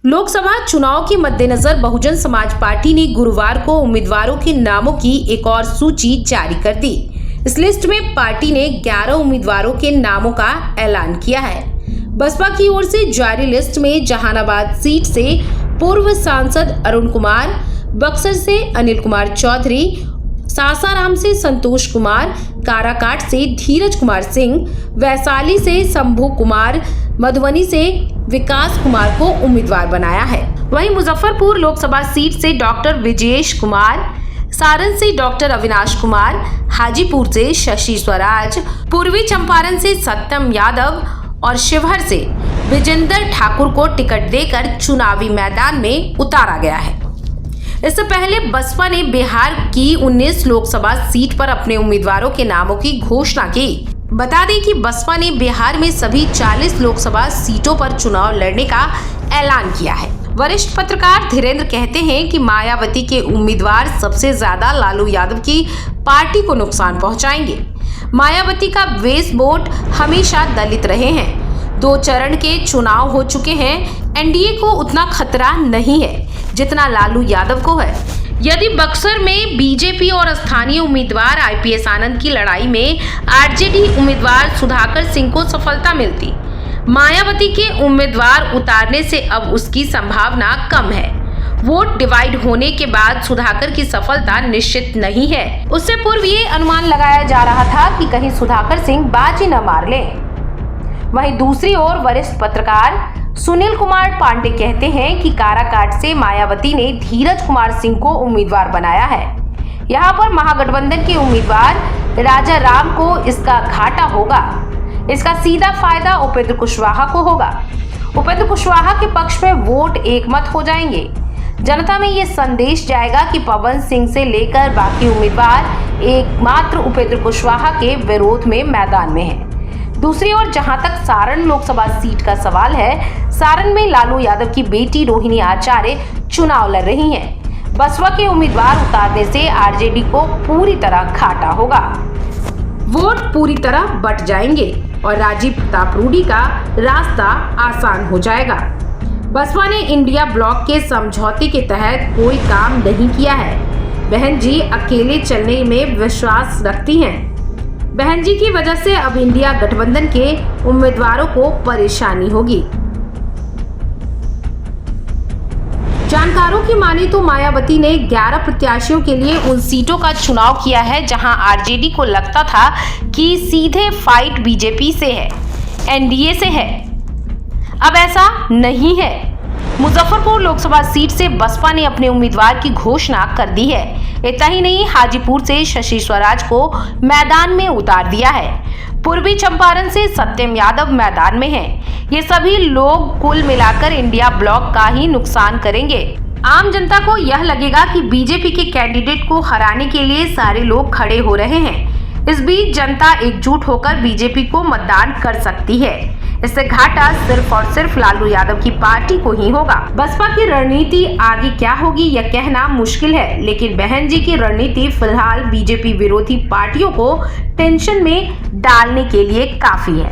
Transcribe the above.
लोकसभा चुनाव के मद्देनजर बहुजन समाज पार्टी ने गुरुवार को उम्मीदवारों के नामों की एक और सूची जारी कर दी। इस लिस्ट में पार्टी ने 11 उम्मीदवारों के नामों का ऐलान किया है। बसपा की ओर से जारी लिस्ट में जहानाबाद सीट से पूर्व सांसद अरुण कुमार, बक्सर से अनिल कुमार चौधरी, सासाराम से संतोष कुमार, काराकाट से धीरज कुमार सिंह, वैशाली से शंभू कुमार, मधुबनी से विकास कुमार को उम्मीदवार बनाया है। वहीं मुजफ्फरपुर लोकसभा सीट से डॉक्टर विजयेश कुमार, सारण से डॉक्टर अविनाश कुमार, हाजीपुर से शशि स्वराज, पूर्वी चंपारण से सत्यम यादव और शिवहर से विजेंद्र ठाकुर को टिकट देकर चुनावी मैदान में उतारा गया है। इससे पहले बसपा ने बिहार की 19 लोकसभा सीट पर अपने उम्मीदवारों के नामों की घोषणा की। बता दें कि बसपा ने बिहार में सभी 40 लोकसभा सीटों पर चुनाव लड़ने का ऐलान किया है। वरिष्ठ पत्रकार धीरेन्द्र कहते हैं कि मायावती के उम्मीदवार सबसे ज्यादा लालू यादव की पार्टी को नुकसान पहुंचाएंगे। मायावती का बेस वोट हमेशा दलित रहे हैं। 2 चरण के चुनाव हो चुके हैं। एनडीए को उतना खतरा नहीं है जितना लालू यादव को है। यदि बक्सर में बीजेपी और स्थानीय उम्मीदवार आईपीएस आनंद की लड़ाई में आरजेडी उम्मीदवार सुधाकर सिंह को सफलता मिलती, मायावती के उम्मीदवार उतारने से अब उसकी संभावना कम है। वोट डिवाइड होने के बाद सुधाकर की सफलता निश्चित नहीं है। उससे पूर्व ये अनुमान लगाया जा रहा था कि कहीं सुधाकर सिंह बाजी न मार लें। वहीं दूसरी ओर वरिष्ठ पत्रकार सुनील कुमार पांडे कहते हैं कि काराकाट से मायावती ने धीरज कुमार सिंह को उम्मीदवार बनाया है। यहां पर महागठबंधन के उम्मीदवार राजा राम को इसका घाटा होगा। इसका सीधा फायदा उपेंद्र कुशवाहा को होगा। उपेंद्र कुशवाहा के पक्ष में वोट एकमत हो जाएंगे। जनता में ये संदेश जाएगा कि पवन सिंह से लेकर बाकी उम्मीदवार एकमात्र उपेंद्र कुशवाहा के विरोध में मैदान में है। दूसरी ओर जहां तक सारण लोकसभा सीट का सवाल है, सारण में लालू यादव की बेटी रोहिणी आचार्य चुनाव लड़ रही हैं। बसपा के उम्मीदवार उतारने से आरजेडी को पूरी तरह घाटा होगा। वोट पूरी तरह बट जाएंगे और राजीव प्रताप रूडी का रास्ता आसान हो जाएगा। बसपा ने इंडिया ब्लॉक के समझौते के तहत कोई काम नहीं किया है। बहन जी अकेले चलने में विश्वास रखती हैं। बहन जी की वजह से अब इंडिया गठबंधन के उम्मीदवारों को परेशानी होगी। जानकारों की माने तो मायावती ने 11 प्रत्याशियों के लिए उन सीटों का चुनाव किया है जहां आरजेडी को लगता था कि सीधे फाइट बीजेपी से है, एनडीए से है। अब ऐसा नहीं है। मुजफ्फरपुर लोकसभा सीट से बसपा ने अपने उम्मीदवार की घोषणा कर दी है। इतना ही नहीं, हाजीपुर से शशि स्वराज को मैदान में उतार दिया है। पूर्वी चंपारण से सत्यम यादव मैदान में हैं। ये सभी लोग कुल मिलाकर इंडिया ब्लॉक का ही नुकसान करेंगे। आम जनता को यह लगेगा कि बीजेपी के कैंडिडेट को हराने के लिए सारे लोग खड़े हो रहे हैं। इस बीच जनता एकजुट होकर बीजेपी को मतदान कर सकती है। इससे घाटा सिर्फ और सिर्फ लालू यादव की पार्टी को ही होगा। बसपा की रणनीति आगे क्या होगी यह कहना मुश्किल है, लेकिन बहन जी की रणनीति फिलहाल बीजेपी विरोधी पार्टियों को टेंशन में डालने के लिए काफी है।